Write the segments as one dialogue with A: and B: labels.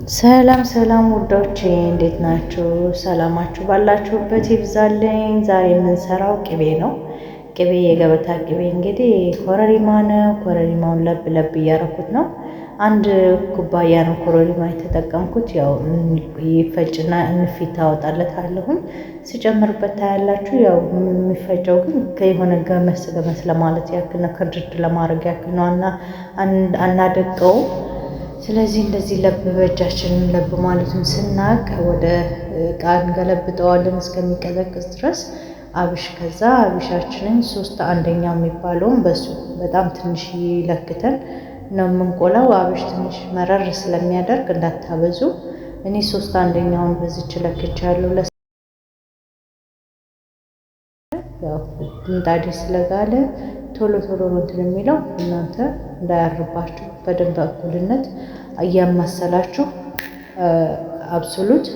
A: ሰላም ሰላም ውዶቼ እንዴት ናችሁ? ሰላማችሁ ባላችሁበት ይብዛልኝ። ዛሬ የምንሰራው ቅቤ ነው። ቅቤ የገበታ ቅቤ እንግዲህ ኮረሪማ ነው። ኮረሪማውን ለብ ለብ እያረኩት ነው። አንድ ኩባያ ነው ኮረሪማ የተጠቀምኩት። ያው ይፈጭና እንፊት ታወጣለታለሁኝ ስጨምርበት ታያላችሁ። ያው የሚፈጨው ግን ከሆነ ገመስ ገመስ ለማለት ያክል ነው፣ ክርድድ ለማድረግ ያክል ነው። አናደቀው። ስለዚህ እንደዚህ ለብ በእጃችን ለብ ማለቱን ስናቅ ወደ እቃ እንገለብጠዋለን እስከሚቀዘቅዝ ድረስ አብሽ። ከዛ አብሻችንን 3/1 የሚባለውን በሱ በጣም ትንሽ ለክተን ነው የምንቆላው። አብሽ ትንሽ መረር ስለሚያደርግ እንዳታበዙ። እኔ 3/1ውን በዚች ለክቻለሁ። ያው ምጣዴ ስለጋለ ቶሎ ቶሎ ነው እንትን የሚለው። እናንተ እንዳያርባችሁ በደንብ እኩልነት እያማሰላችሁ አብስሉት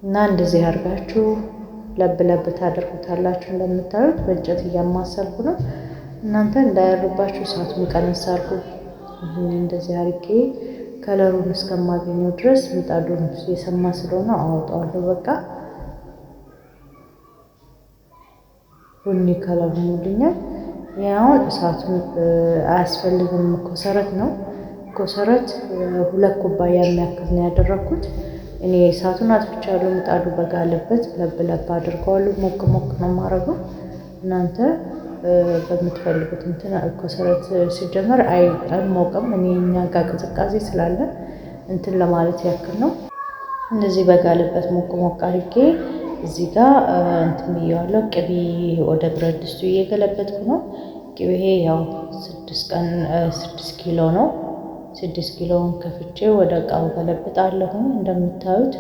A: እና እንደዚህ አድርጋችሁ ለብ ለብ ታደርጉታላችሁ። እንደምታዩት በእንጨት እያማሰልኩ ነው። እናንተ እንዳያርባችሁ እሳቱን ቀነስ አድርጉ። እንደዚህ አድርጌ ከለሩን እስከማገኘው ድረስ ምጣዱን የሰማ ስለሆነ አወጣዋለሁ። በቃ ቡኒ ከለር ሆኖልኛል። ያውን እሳቱን አያስፈልግም። ኮሰረት ነው። ኮሰረት 2 ኩባያ የሚያክል ነው ያደረኩት። እኔ እሳቱን አጥፍቻለሁ። ምጣዱ በጋለበት ለብ ለብ አድርገዋለሁ። ሞቅ ሞቅ ነው የማደርገው። እናንተ በምትፈልጉት እንትን ኮሰረት ሲጀመር አይሞቅም። እኛ ጋር ቅዝቃዜ ስላለ እንትን ለማለት ያክል ነው። እንደዚህ በጋለበት ሞቅ ሞቅ አድርጌ እዚህ ጋር እንትን ብየዋለሁ። ቅቤ ወደ ብረት ድስቱ እየገለበጥኩ ነው። ቅቤ ያው 6 ኪሎ ነው። 6 ኪሎውን ከፍቼ ወደ እቃው ገለብጣለሁ። እንደምታዩት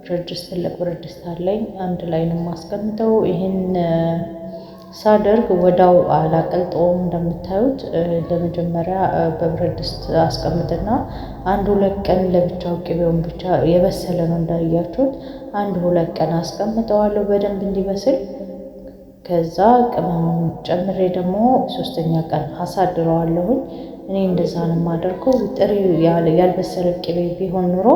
A: ብረት ድስት፣ ትልቅ ብረት ድስት አለኝ። አንድ ላይ ነው የማስቀምጠው። ይህን ሳደርግ ወዳው አላቀልጠውም። እንደምታዩት ለመጀመሪያ በብረት ድስት አስቀምጥና 1-2 ቀን ለብቻው ቅቤውን ብቻ የበሰለ ነው እንዳያችሁት 1-2 ቀን አስቀምጠዋለሁ በደንብ እንዲበስል። ከዛ ቅመሙን ጨምሬ ደግሞ 3ኛ ቀን አሳድረዋለሁኝ። እኔ እንደዛ ነው የማደርገው። ጥሬ ያልበሰለ ቅቤ ቢሆን ኑሮ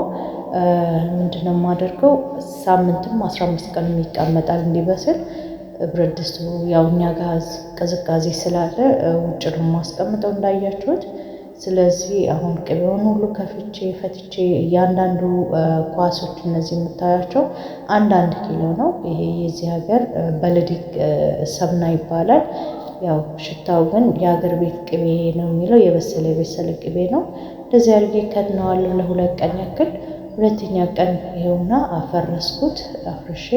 A: ምንድነው የማደርገው? ሳምንትም 15 ቀን ይቀመጣል እንዲበስል። ብረት ድስቱ ያው እኛ ጋር ቅዝቃዜ ስላለ ውጭ ነው የማስቀምጠው እንዳያችሁት። ስለዚህ አሁን ቅቤውን ሁሉ ከፍቼ ፈትቼ እያንዳንዱ ኳሶች እነዚህ የምታያቸው 1 ኪሎ ነው። ይሄ የዚህ ሀገር በልዲ ሰብና ይባላል። ያው ሽታው ግን የሀገር ቤት ቅቤ ነው የሚለው። የበሰለ ቅቤ ነው። እንደዚህ አድርጌ ከድነዋለሁ ለ2 ቀን ያክል። 2ኛ ቀን ይኸውና አፈረስኩት። አፍርሼ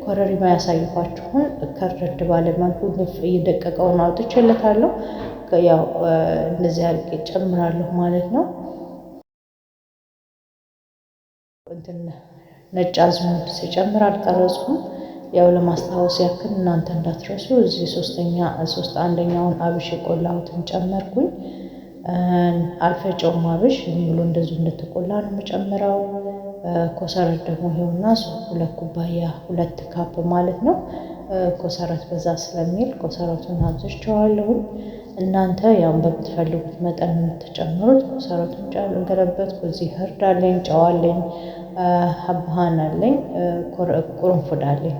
A: ኮረሪማ ያሳየኋችሁን ከረድ ባለ መልኩ እየደቀቀውን አውጥቼለታለሁ። ያው እንደዚህ አድርጌ ጨምራለሁ ማለት ነው። ነጭ አዝሙድ ሲጨምር አልቀረጽኩም። ያው ለማስታወስ ያክል እናንተ እንዳትረሱ። እዚህ 3/1ውን አብሽ የቆላሁትን ጨመርኩኝ። አልፈጨውም። አብሽ ሙሉ እንደዚሁ እንደተቆላ ነው የምጨምረው። ኮሰረት ደግሞ ይኸውና 2 ኩባያ 2 ካፕ ማለት ነው። ኮሰረት በዛ ስለሚል ኮሰረቱን አብዝቼዋለሁ። እናንተ ያው በምትፈልጉት መጠን የምትጨምሩት። ኮሰረቱን ገለበጥኩ። እዚህ እርድ አለኝ፣ ጨው አለኝ፣ ሀብሃን አለኝ፣ ቁርንፉድ አለኝ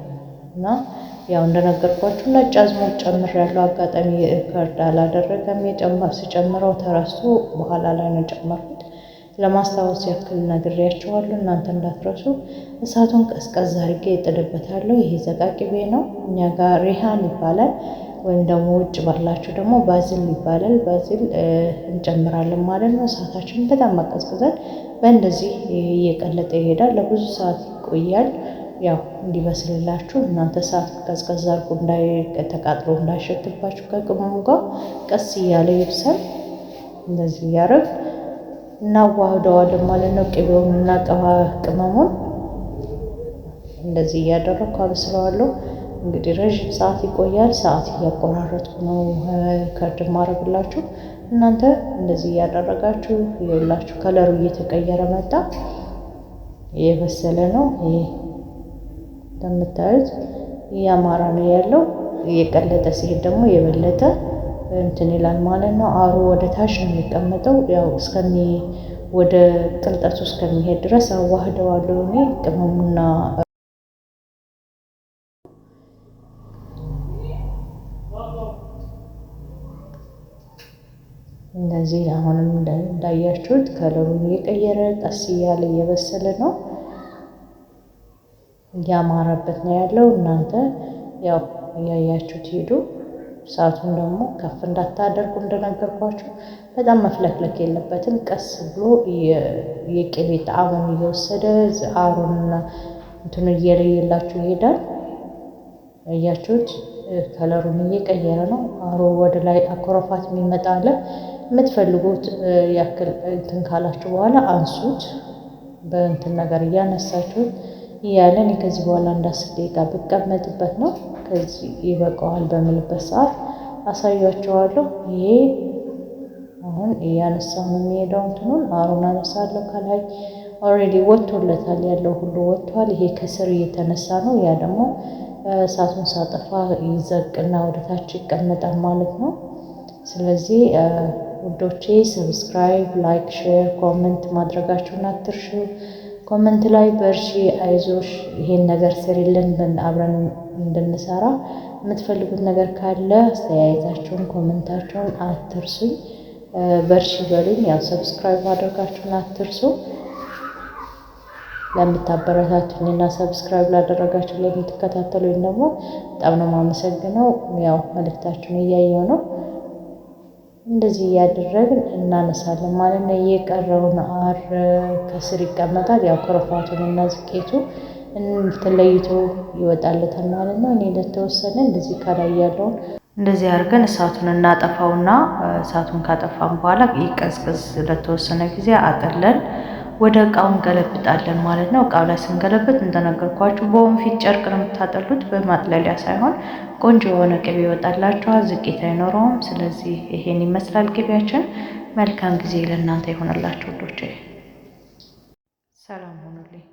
A: እና ያው እንደነገርኳችሁ ነጭ አዝሙድ ጨምሬያለሁ። አጋጣሚ እርድ አላደረገም። ስጨምረው ተረስቶ በኋላ ላይ ነው ጨመርኩት። ለማስታወስ ያክል ነግሬያቸዋለሁ። እናንተ እንዳትረሱ። እሳቱን ቀዝቀዝ አድርጌ እጥድበታለሁ። ይሄ ዘቃቅቤ ነው። እኛ ጋር ሪሃን ይባላል፣ ወይም ደግሞ ውጭ ባላችሁ ደግሞ ባዝል ይባላል። ባዝል እንጨምራለን ማለት ነው። እሳታችንን በጣም ማቀዝቅዘን በእንደዚህ እየቀለጠ ይሄዳል። ለብዙ ሰዓት ይቆያል። ያው እንዲበስልላችሁ እናንተ እሳት ቀዝቀዝ አድርጉ፣ ተቃጥሎ እንዳይሸትባችሁ። ከቅመሙ ጋር ቀስ እያለ ይብሰል። እንደዚህ እያደረግ እናዋህደዋለን ማለት ነው። ቅቤውን እና ቅመሙን እንደዚህ እያደረግኩ አበስለዋለሁ። እንግዲህ ረዥም ሰዓት ይቆያል። ሰዓት እያቆራረጥኩ ነው ከርድ ማድረግላችሁ። እናንተ እንደዚህ እያደረጋችሁ ይኸውላችሁ ከለሩ እየተቀየረ መጣ። እየበሰለ ነው። ይሄ እንደምታዩት እያማረ ነው ያለው። እየቀለጠ ሲሄድ ደግሞ የበለጠ እንትን ይላል ማለት ነው። አሩ ወደ ታች ነው የሚቀመጠው። ያው ወደ ቅልጠቱ እስከሚሄድ ድረስ አዋህደዋለሁ። እኔ ቅመሙና እንደዚህ አሁንም እንዳያችሁት ከለሩን እየቀየረ ቀስ እያለ እየበሰለ ነው፣ እያማረበት ነው ያለው። እናንተ ያው እያያችሁት ሄዱ። እሳቱን ደግሞ ከፍ እንዳታደርጉ እንደነገርኳችሁ፣ በጣም መፍለክለክ የለበትም። ቀስ ብሎ የቅቤ ጣዕሙን እየወሰደ አሩንና እንትኑ እየለየላችሁ ይሄዳል። እያችሁት ከለሩን እየቀየረ ነው። አሮ ወደ ላይ አኮረፋት የሚመጣ አለ። የምትፈልጉት ያክል እንትን ካላችሁ በኋላ አንሱት። በእንትን ነገር እያነሳችሁት እያለን ከዚህ በኋላ እንደ 10 ደቂቃ ብቀመጥበት ነው። ከዚህ ይበቃዋል በምልበት ሰዓት አሳያችኋለሁ። ይሄ አሁን እያነሳሁ ነው የሚሄደው። እንትኑን አሩን አነሳለሁ። ከላይ ኦልሬዲ ወጥቶለታል፣ ያለው ሁሉ ወጥቷል። ይሄ ከስር እየተነሳ ነው። ያ ደግሞ እሳቱን ሳጠፋ ይዘቅና ወደታች ይቀመጣል ማለት ነው። ስለዚህ ውዶቼ ሰብስክራይብ፣ ላይክ፣ ሼር፣ ኮመንት ማድረጋችሁን አትርሹ። ኮመንት ላይ በርሺ፣ አይዞሽ፣ ይሄን ነገር ስሪልን አብረን እንድንሰራ የምትፈልጉት ነገር ካለ አስተያየታችሁን፣ ኮመንታችሁን አትርሱኝ። በርሺ በሉኝ። ያው ሰብስክራይብ ማድረጋችሁን አትርሱ። ለምታበረታቱኝና ሰብስክራይብ ላደረጋችሁ ለምትከታተሉኝ ደግሞ በጣም ነው የማመሰግነው። ያው መልእክታችሁን እያየሁ ነው። እንደዚህ እያደረግን እናነሳለን ማለት ነው። የቀረውን አር ከስር ይቀመጣል። ያው ክርፋቱን እና ዝቄቱ ተለይቶ ይወጣለታል ማለት ነው። እኔ ለተወሰነ እንደዚህ ከላይ ያለውን እንደዚህ አድርገን እሳቱን እናጠፋውና እሳቱን ካጠፋን በኋላ ይቀዝቅዝ ለተወሰነ ጊዜ አጥለን ወደ እቃው እንገለብጣለን ማለት ነው። እቃው ላይ ስንገለብጥ እንደነገርኳችሁ በወንፊት ጨርቅ ነው የምታጠሉት፣ በማጥለሊያ ሳይሆን ቆንጆ የሆነ ቅቤ ይወጣላችኋል። ዝቄት አይኖረውም። ስለዚህ ይሄን ይመስላል ቅቤያችን። መልካም ጊዜ ለእናንተ ይሆንላችሁ ውዶቼ። ሰላም ሁኑልኝ።